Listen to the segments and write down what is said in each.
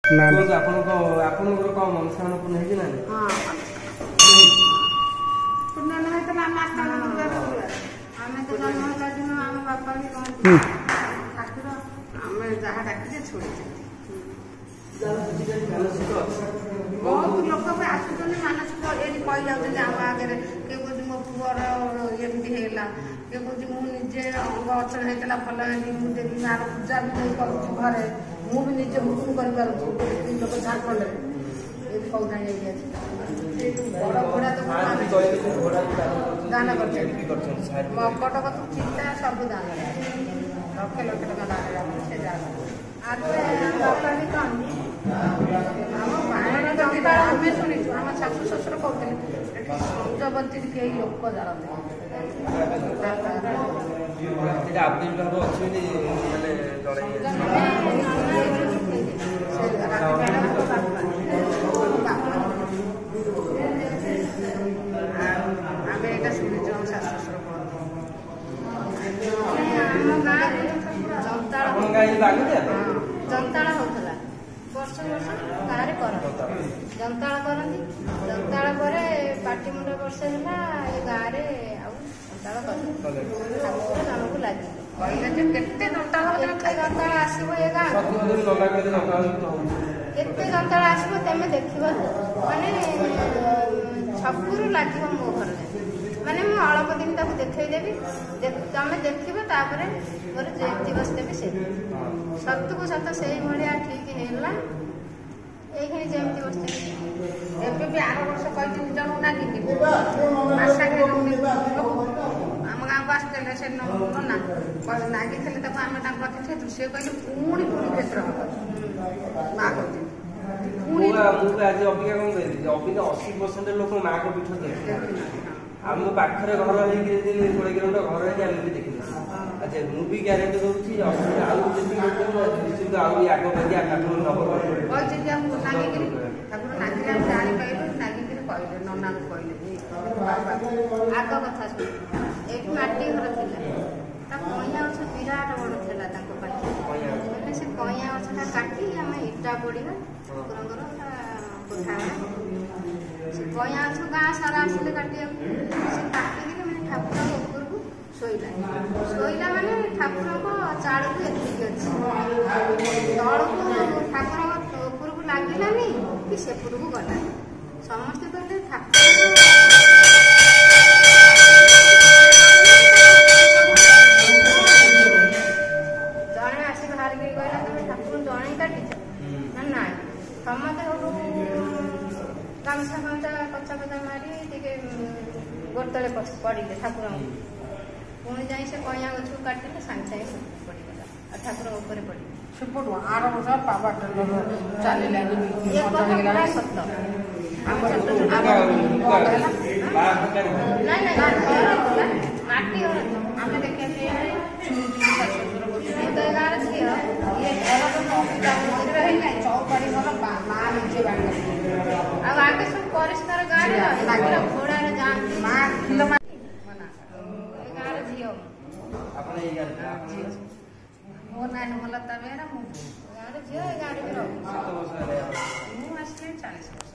ना ଆପଣଙ୍କର କଣ ମନସ୍କାମନା ପୂର୍ଣ୍ଣ ହେଇଛି ନା? ଆମେ ତ ଜନ୍ମ ହେଲା ଦିନ ଆମ ବାପା ବି କହନ୍ତି ଠାକୁର ଆମେ ଯାହା ଡାକିଛେ ଛୋଡ଼ିଛନ୍ତି। ବହୁତ ଲୋକ ବି ଆସୁଛନ୍ତି ମାନସିକ ଏଠି କହିଯାଉଛନ୍ତି ଆମ ଆଗରେ। କିଏ କହୁଛି ମୋ ପୁଅର ଏମିତି ହେଇଗଲା, କିଏ କହୁଛି ମୁଁ ନିଜେ ଅଙ୍ଗ ଅଚଳ ହେଇଥିଲା ଭଲ ହେଲି, ମୁଁ ଦେବି ମାର ପୂଜା ବି ନେଇ କରୁଛି ଘରେ, ମୁଁ ବି ନିଜେ ହୁକୁମ କରିପାରୁଛି। ଲୋକ ଝାଡ଼ଖଣ୍ଡରେ ଏଠି କହୁଥାଣି ଏଇଠି ଅଛି ବଡ଼ ଘୋଡ଼ା ତ ଦାନ କରୁଛନ୍ତି। କଟକ ତୁ ଚିନ୍ତା ସବୁ ଦାନ ଲକ୍ଷ ଲକ୍ଷ ଟଙ୍କା ଦାନ ସେ ଦାନ। ଆଗରେ ବାପା ବି କହନ୍ତି ଆମ ବାହାରେ ଜଙ୍କାଳ ଆମେ ଶୁଣିଛୁ, ଆମ ଶାଶୁ ଶ୍ୱଶୁର କହୁଥିଲେ ଏଠି ସଞ୍ଜବତୀ କେହି ଲୋକ ଜାଣନ୍ତି। ଆମେ ଏଇଟା ଶୁଣିଛୁ ଆମ ଶାଶୁ ଶ୍ୱଶୁର କୁହନ୍ତି। ଆମ ଗାଁରେ ଜନ୍ତାଳ ହଉଥିଲା ବର୍ଷ ବର୍ଷ ଗାଁରେ କରନ୍ତି। ଜନ୍ତାଳ କରନ୍ତି, ଜନ୍ତାଳ ପରେ ପାଟି ମୁଣ୍ଡ ବର୍ଷ ହେଲା ଏ ଗାଁରେ ଆଉ ଜନ୍ତାଳ କରନ୍ତି। ଠାକୁର ନାମକୁ ଲାଗି କହିଲେ ଯେ କେତେ ଜନ୍ତାଳ ଜନ୍ତାଳ ଆସିବ ଏ ଗାଁ, କେତେ ଜନ୍ତାଳ ଆସିବ ତମେ ଦେଖିବ, ମାନେ ସବୁରୁ ଲାଗିବ ମୋ ଘରେ। ମାନେ ମୁଁ ଅଳ୍ପ ଦିନ ତାକୁ ଦେଖେଇଦେବି, ତମେ ଦେଖିବ, ତାପରେ ମୋର ଯେମିତି ବସିଦେବି ସେମିତି। ସତକୁ ସତ ସେଇଭଳିଆ ଠିକ ହେଲା। এইখানে যেମିତି ବସିଥିଲି ଏବେ ବି ଆର ବର୍ଷ କହିଥିଲି ଜଣକୁ ନାଗିକି ମାସାକେ ଆମ ଗାଁକୁ ଆସିଥିଲେ ସେ ନନା ନାଗିଥିଲେ ତାକୁ ଆମେ ତାଙ୍କ କଥା ସେ କହିଲେ ପୁଣି କ୍ଷେତ୍ର ହବ ମା କହୁଛି। ମୁଁ ଆଜି ଅବିକା କଣ କହିଲି ଯେ ଅବିକା 80% ଲୋକ ମାଆଙ୍କ ପୀଠ ଦେଖି ଆମ ପାଖରେ ଘର ହେଇକି 20 କିଲୋମିଟର ଘର ହେଇକି ଆମେ ବି ଦେଖିଲୁ। ଆଚ୍ଛା ମୁଁ ବି ଗ୍ୟାରେଣ୍ଟି ଦଉଛି ଆଉ ନିଶ୍ଚିତ ଆହୁରି ଆଗ ପାଇକି ଠାକୁର ନବ କହିଛନ୍ତି ଠାକୁର ନାଗିଲେ ଆମେ ଜାଣିପାରିଲୁ। ନାଗିକିରି କହିଲେ ନନାଙ୍କୁ କହିଲେ ଆଗ କଥା ଶୁଣ ଏଇଠି ମାଟି ଘର ଥିଲା, ତା କଇଁଆ ଗଛ ବିରାଟ ବଡ଼ ଥିଲା ତାଙ୍କ ପାଖରେ। ମାନେ ସେ କଇଁଆ ଗଛଟା କାଟି ଆମେ ଇଟା ପଡ଼ିବା ଠାକୁରଙ୍କର କୋଠା। ସେ କଇଁଆ ଗଛ ଗାଁ ସାରା ଆସିଲେ କାଟିବାକୁ, ସେ କାଟିକିରି ମାନେ ଠାକୁରଙ୍କ ଉପରକୁ ଶୋଇଲା। ଶୋଇଲା ମାନେ ଠାକୁରଙ୍କ ଚାଳକୁ ଏତିକି ଅଛି, ତଳକୁ ଠାକୁରଙ୍କ ଉପରକୁ ଲାଗିଲାନି କି ସେପଟକୁ ଗଲାନି। ସମସ୍ତେ କହିଲେ ଠାକୁର ଜଣେ ଆସି ବାହାରିକି କହିଲା ତମେ ଠାକୁର ଜଣେ କାଟିଛ ନା ନାଇଁ। ସମସ୍ତେ ଗାମୁଛା ଫାମୁଛା କଚା ଫଚା ମାରି ଟିକେ ଗୋଡତଳେ ପଡ଼ିଲେ ଠାକୁରଙ୍କୁ। ପୁଣି ଯାଇ ସେ କଇଁଆ ଗଛକୁ କାଟିଲେ ସାଙ୍ଗେ ସାଙ୍ଗେ ପଡ଼ିଗଲା ଆଉ ଠାକୁର ଉପରେ ପଡ଼ିଲେ। ସେପଟୁ ଆର ବର୍ଷ ପାବା ଚାଲିଲାନି ସତ ମାଟି ଆମେ ଦେଖିବା ଗାଁର ଝିଅ ଇଏ ଚଉପାଡ଼ି ଘର ମା ନିଜେ ବାଡ଼ି ଆଉ ଆଗେ ସବୁ ପରିଷ୍କାର ଗାଁରେ ଘୋଡ଼ାରେ ଯାଆନ୍ତି ମା ଝିଅ ମୋ ନାଁ ନୁହଲତା ବେହେରା। ମୁଁ ଗାଁରେ ଝିଅ ଏ ଗାଁରେ ବି ରହୁଛି। ମୁଁ ଆସିଲି 40 ବର୍ଷ।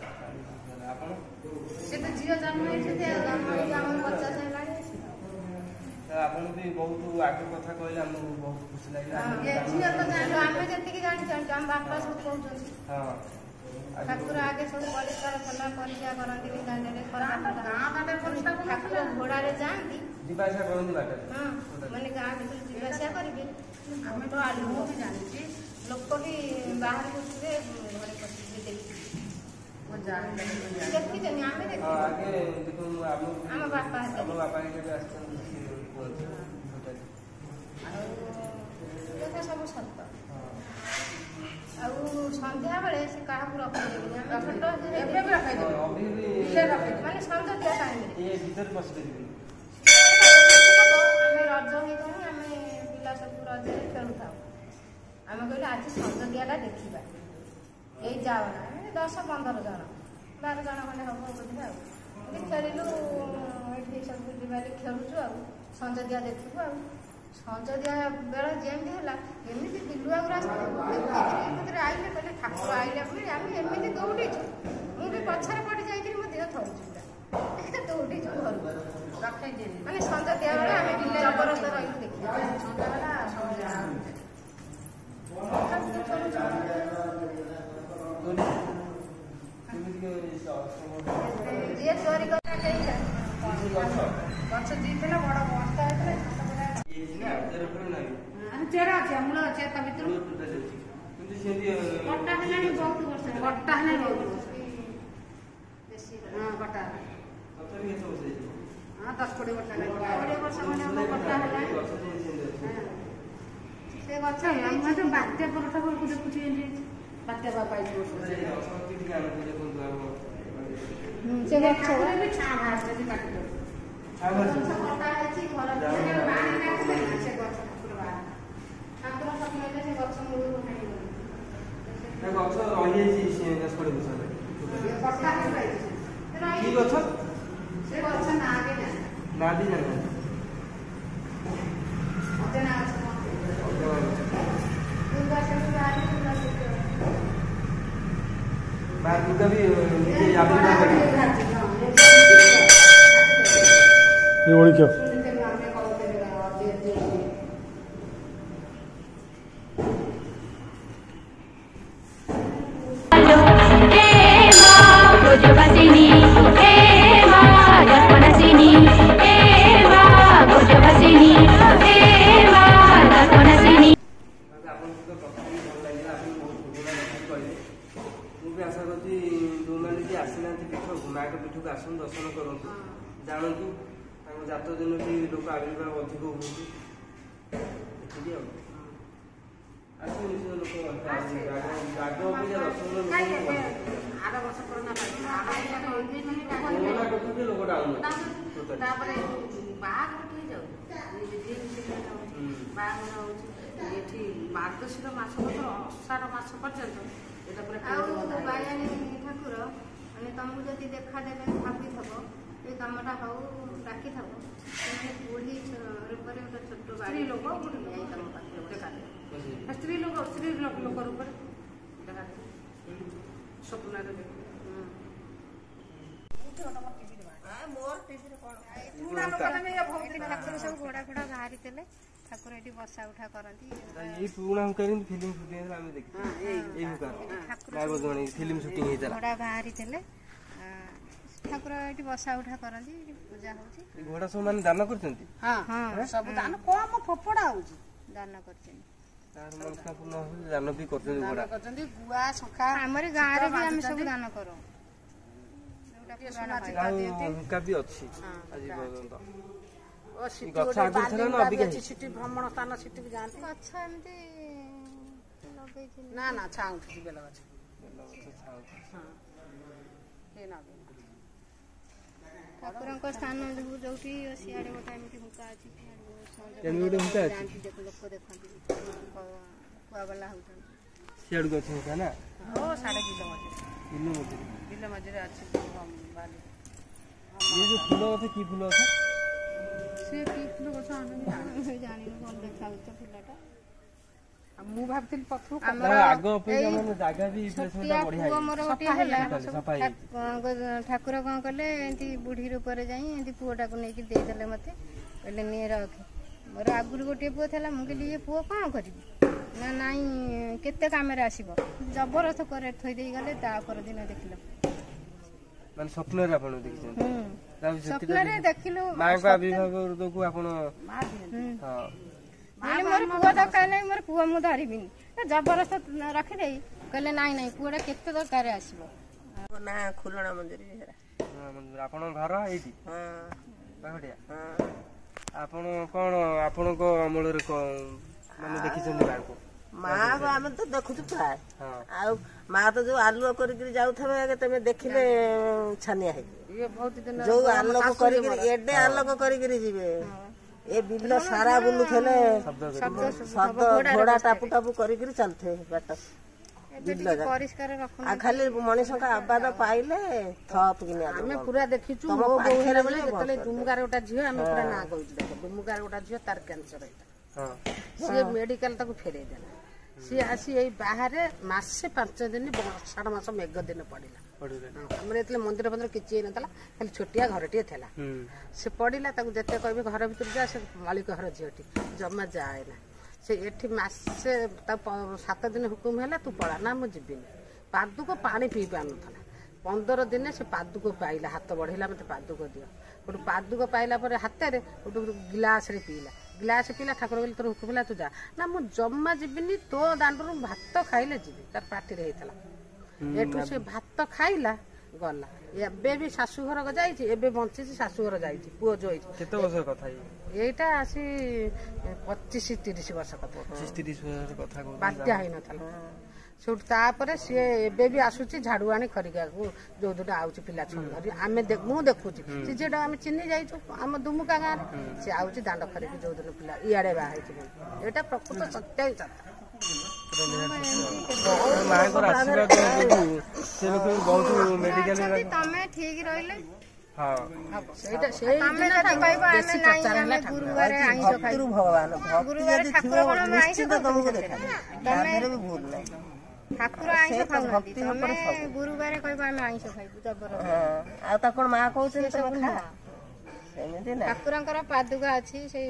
ସେ ତ ଝିଅ ଜନ୍ମ ହେଇଛନ୍ତି, ଜନ୍ମ ହେଇକି ଆମର 50 ହେଲାଣି। ଆପଣ ବି ବହୁତ ଆଗ କଥା କହିଲେ ଆମକୁ ବହୁତ ଖୁସି ଲାଗିଲା। ଝିଅ ତ ଜାଣିଲୁ, ଆମେ ଯେତିକି ଜାଣିଛୁ ଆମ ବାପା ସବୁ କହୁଛନ୍ତି ଠାକୁର ଆଗେ ସବୁ ପରିଷ୍କାର କଲା ପରିଷ୍କାର କରନ୍ତି ଦାଣ୍ଡରେ ଠାକୁର ଘୋଡ଼ାରେ ଯାଆନ୍ତି ଯିବା ଆସିବା କରନ୍ତି ବାଟରେ। ମାନେ ଗାଁ ଭିତରୁ ଯିବା ଆସିବା କରିବେ। ଆମେ ତ ଆଳୁ ମୁଁ ବି ଜାଣିଛି, ଲୋକ ବି ବାହାରେ ବସିବେ ଘରେ ପଶିକି ଦେଖିଛନ୍ତି। ଆମେ ଦେଖିଛୁ ଆମ ବାପା ଆଉ ସବୁ ସତ। ଆଉ ସନ୍ଧ୍ୟା ବେଳେ ସେ କାହାକୁ ରଖେଇଦେବେନି। ଆମେ ଛୋଟ ଏବେ ବି ରଖେଇଦେବୁ ମାନେ ସନ୍ଧ୍ୟା ଦିଆ ଟାଇମରେ ଆମେ ରଜ ହେଇଯାଉ, ଆମେ ପିଲା ସବୁ ରଜରେ ଖେଳୁଥାଉ। ଆମେ କହିଲୁ ଆଜି ସଞ୍ଜ ଦିଆଟା ଦେଖିବା। ଏଇ ଯାଅ ନା 10-15 ଜଣ 12 ଜଣ ଖଣ୍ଡେ ହବ ବୋଧେ। ଆଉ ଖେଳିଲୁ ଏଠି ସବୁ ବୁଲିବାଲି ଖେଳୁଛୁ ଆଉ ସଞ୍ଜ ଦିଆ ଦେଖିବୁ ଆଉ। ସଞ୍ଜଦିଆ ବେଳ ଯେମିତି ହେଲା ଏମିତି ବିଲୁଆକୁ ରାସ୍ତାରେ ଆଇଲେ କହିଲେ ଠାକୁର ଆଇଲେ ବୋଲି ଆମେ ଏମିତି ଦୌଡ଼ିଛୁ। ମୁଁ ବି ପଛରେ ପଡ଼ି ଯାଇକିରି ମୋ ଦେହ ଥରୁଛି ପୁରା ଦୌଡ଼ିଛୁ ଘରକୁ ରଖେଇଦେଲି ମାନେ ସଞ୍ଜଦିଆ ବେଳେ ଆମେ ବିଲ ଜବରଦସ୍ତ ରହିଲୁ ଦେଖିବା ସଞ୍ଜବେଳା ଯିଏ ଚୋରି କଥା ଗଛ ଦିଥିଲା ବଡ ବସ୍ତା ହେଇଥିଲା ଚେର ଅଛି ମୂଳ ଅଛି ତା ଭିତରୁ କଟା ହେଲାଣି ବହୁତ ବର୍ଷ କଟା ହେଲାଣି ବହୁତ ବର୍ଷ ହଁ କଟା 10-20 ବର୍ଷ ହେଲାଣି 20 ବର୍ଷ ଖଣ୍ଡେ ହବ କଟା ହେଲାଣି ସେ ଗଛ ବାତ୍ୟା ପରଠା ବେଳକୁ ଦେଖୁଛି ବାତ୍ୟା ବାପା ସେ ଗଛ ବି ଛାଁ ବାହାରିଛି କାଟିଦେବୁ କଟା ହେଇଛି ଘର ସେ ଗଛ ଠାକୁର ସ୍ୱପ୍ନ ସେ ଗଛ ମୂଳରୁ ଗଛ ରହିଯାଇଛି 10-20 ବର୍ଷ କଟା ହେଇଯାଇଛି କି ଗଛ ସେ ଗଛ ନାଁ ବି ଜାଣିନାହାନ୍ତି ଅଜଣା ଗଛ दुर्गा भी ये ओळी क्यों आशा करती जो मैंने आसीना पीठ माँ के पीठ को आसन दर्शन करूँ जानतु जात दिन भी लोक आविर्भाव अधिक होती मार्गशीर मास अषाढ़ मास पर्यंत बायाणी ठाकुर मैंने तुमको जब देखादेवे भावी थब ये कमटा हौ डाकी थब बुढ़ी रूप गोटे छोट स्त्री लोक बुढ़ी तुम पाखे गोटे स्त्री लोक रूप स्वप्न ठाकुर सब घोड़ा घोड़ा बाहरी ठाकुर ये बसा उठा करती पुराना फिल्म शूटिंग फिल्म शूटिंग घोड़ा बाहरी ठाकुर ये बसा उठा करती पूजा होची घोड़ा सब माने दान करछंती हां हां सब दान कम फोपड़ा होची दान करछंती तार मनस्का पूर्ण हो दान भी करछंती घोड़ा करछंती गुआ सखा हमरे गां रे भी हम सब दान करो हुका भी अच्छी आज पर्यंत भ्रमण स्थान सिटी भी जाती ना ना छाऊ बेल गछ ठाकुर स्थान जो सियाड़े गोटे एमती हुका अच्छी लोक देखते कुआबाला सियाड़ गछ हुका ना ओ साढ़े बिल मझे अच्छी ये जो फूल गछ की फूल गछ से की फूल गछ जानी कोन देखा फूलटा मु भाबथिल पथु आगो अपेक्षा माने जागा भी बढ़िया ठाकुर कौन कले एंती बुढ़ी रूपर जाई एंती पुओटा को नेकी दे देले मते कहले ने रख मोर आगुर गोटे पुओ थला मु कहली ये पुओ कोन करबी ना नाई केते कामेरा आसीबो जबरदस्त करे थई देई गले ता पर दिन देखिलो माने स्वप्न रे आपण देखिछन स्वप्न रे देखिलो मां का विभाग को आपण हां मोर पुआ दरकार नहीं मोर पुआ मु धरबिनी जबरदस्त रखी दे कहले नाई नाई पुआटा केते दरकार आसीबो ना खुलणा मंदिर मंदिर आपण घर एठी हां बागडिया हां आपण कोन आपण को अमल रे माने देखिछन मां को मां को हम तो देखु छु प्राय हां आ मां तो जो आलू करी करी जाउ थबे तमे देखिले छानिया है ये बहुत दिन जो आलू करी करी एडे आलू करी करी जीवे ए बिल्लो सारा बुलु खेले शब्द घोड़ा टापू टापू करी करी चलथे बाट बिल्लो परिष्कार रखो आ खाली मनीष का आबाद पाइले थप किने हमें पूरा देखिचु मो बोहेले बेले जतले दुमुगार गोटा झियो हमें पूरा ना कहू देखो दुमुगार गोटा झियो तार कैंसर है सी मेडिकल ताको फेरे देला सी आसी एई बाहर मासे 5 दिन आषाढ़ मास मेघ दिन पड़िला हमरे एतले मंदिर मंदिर किछि नतला खाली छोटिया घरटिए थेला से पड़िला ताको जते कहबे घर भीतर जा से मालिक घर झियटी जम्मा जाए ना से एठी मासे 7 दिन हुकुम हैला तू पळा ना मु जिबिनी पादुक पानी पी पानथला 15 दिन से पादुक पाइला हाथ बढ़ेला मते पादुक दियो गोटे पादुक पाइला पर हाथ रे गोटे गिलास रे पीला ठाकुर बोले तोर हुकुम तू जा ना मु जम्मा जीविनी तो दांडरू भात खाइले जीवी तार पार्टी रे हेतला एठू से भात खाइला गला एबे भी शाशुघर जाइछि एबे बंची शाशुघर जाइछि पुओ जो केते वर्ष कथा एटा आसी 25-30 वर्ष कथा 25-30 वर्ष कथा बात्या है नथला सेठ तापर सी एबे भी आसुची झाड़ुआणी खरिका को जो दुटा आउची पिला छन धरी आमे मु देखुची से जेडा आमे चिन्नी जाइछु हम दुमुका गां से आउची दांड खरिकी जो दुटा पिला इयाडे बा हैछि एटा प्रकृत सत्य ही सत्य मांकर आशीर्वाद से लोग बहुत मेडिकल तमे ठीक रहिले हां सेटा से तमे त कहबो आमे नाही आमे गुरुवार आइसो खाइ भगवान गुरुवार ठाकुर निश्चित तुमको देखा तमे भी भूल नहीं ठाकुर आइसो खाउनती तमे गुरुवार कहबो आमे आइसो खाइबु जबर हां आ त कोन मा कहउछन तमे खा सेमिति ना ठाकुरंकर पादुका अछि से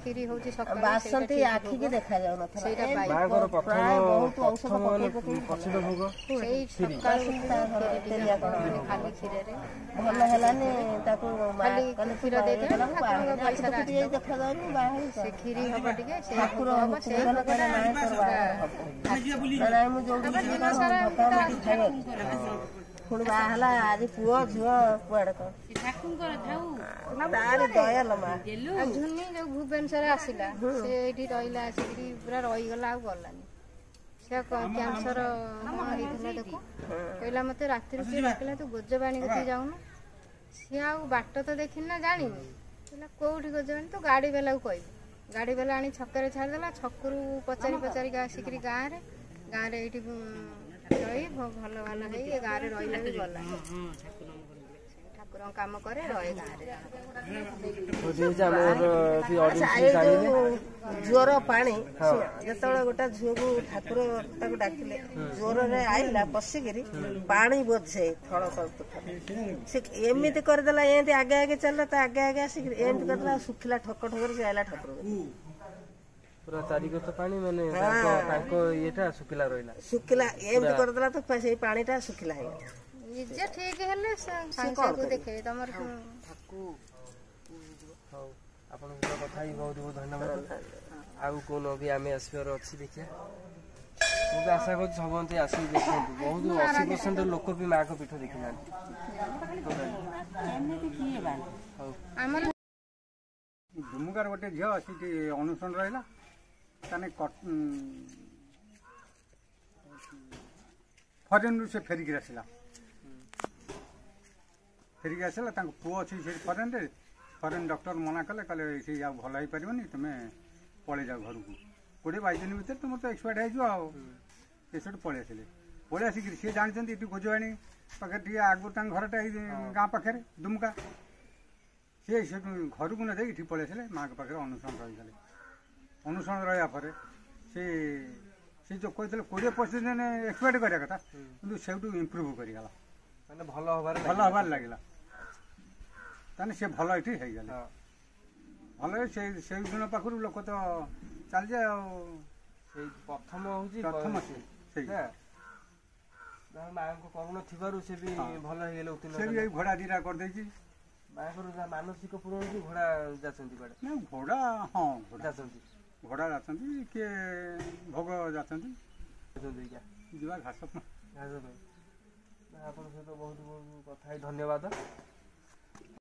खीरी होची सकाळ बासंती आखी के देखा जाउ न सेटा बागर प्रथम बहुत औषध पकई प्रसिद्ध भोग सेई सकाळ तेलिया कोन खाली खीरे रे भल हेलानी ताको खाली खीर दे दे ठाकुरंकर पैसा ये देखा जाउ बाहर से खीरी होबा टिके से ठाकुर से करे नाही करवा ना मु जो खाइबा पुणी बाहला आज पुओ झुओ कुआड़े तार दयाल मा झुनी जो भुवनेश्वर आसिला से एठी रहिला आसिकरी पूरा रहि गला आ गलानी से कैंसर मारिथिला देखो कहला मते रात्रि से डाकला तू गोजबाणी गति जाउन से आ बाट तो देखिन ना जानिनी कहला कोठी गोजबाणी तो गाड़ी बेला को कहबी गाड़ी बेला आनी छकरे छाड़ देला छकरू पचारी का आसिकरी गां रे एठी रही भल भाल है गाँव में रही भी गला ठाकुर काम करे रहे ज्वर पानी जो गोटा झील को ठाकुर डाकिले ज्वर रे आईला पशिकी पानी बोझे थल एमती करदेला एमती आगे आगे चलला तो आगे आगे आसिक एमती करदेला सुखिला ठक ठकर से आईला ठाकुर पूरा चारिगत पानी माने ताको येटा सुखिला रहिला सुखिला एमती करदेला तो से पानीटा सुखिला है जे ठीक हेले संसा को देखे तमर ठाकू हां आपन को କଥା ही बहुत बहुत धन्यवाद आउ कोनो भी आमे आस्पर अछि देखिया मु आशा कर सबंते आसी देखंतु बहुत 80% लोक भी मां को पीठ देखिना एमती किए बा हमर दुमुकार गोटे झियो अछि अनुसरण रहिला ताने फरेन से फेरिक आसला पुओ अच्छी से फरेन डॉक्टर मना कले कहले ये आ भल हो पारनि तुम्हें पलि जाओ घर को 20-22 दिन भर तुम तो एक्सपायर्ड हो पलि आसिले पलि आसिक सी जानते ये गोजबाणी पाखे आगु घरटा गाँ पाखे दुमका सी घर को न जाए ये पलि आसिले माँ के पाखे अनुसरण रही अनुसरण रहा से जो कहते 20-25 दिन एक्सपायर्ड करा कथा कि से इम्प्रूव करगला माने भल हबार लगिला ताने से भल ये होगला भल से दिन पाखर लोक तो चल जाए प्रथम प्रथम माँ को करुण थी से भी भल से घोड़ा दीटा कर माँ मानसिक पूरण की घोड़ा जाचंती ना घोड़ा हाँ घोड़ा जाचंती घोड़ा जाचंती किए भोग जाचंती क्या जीवा घास घास आप सहित बहुत बहुत कथा धन्यवाद।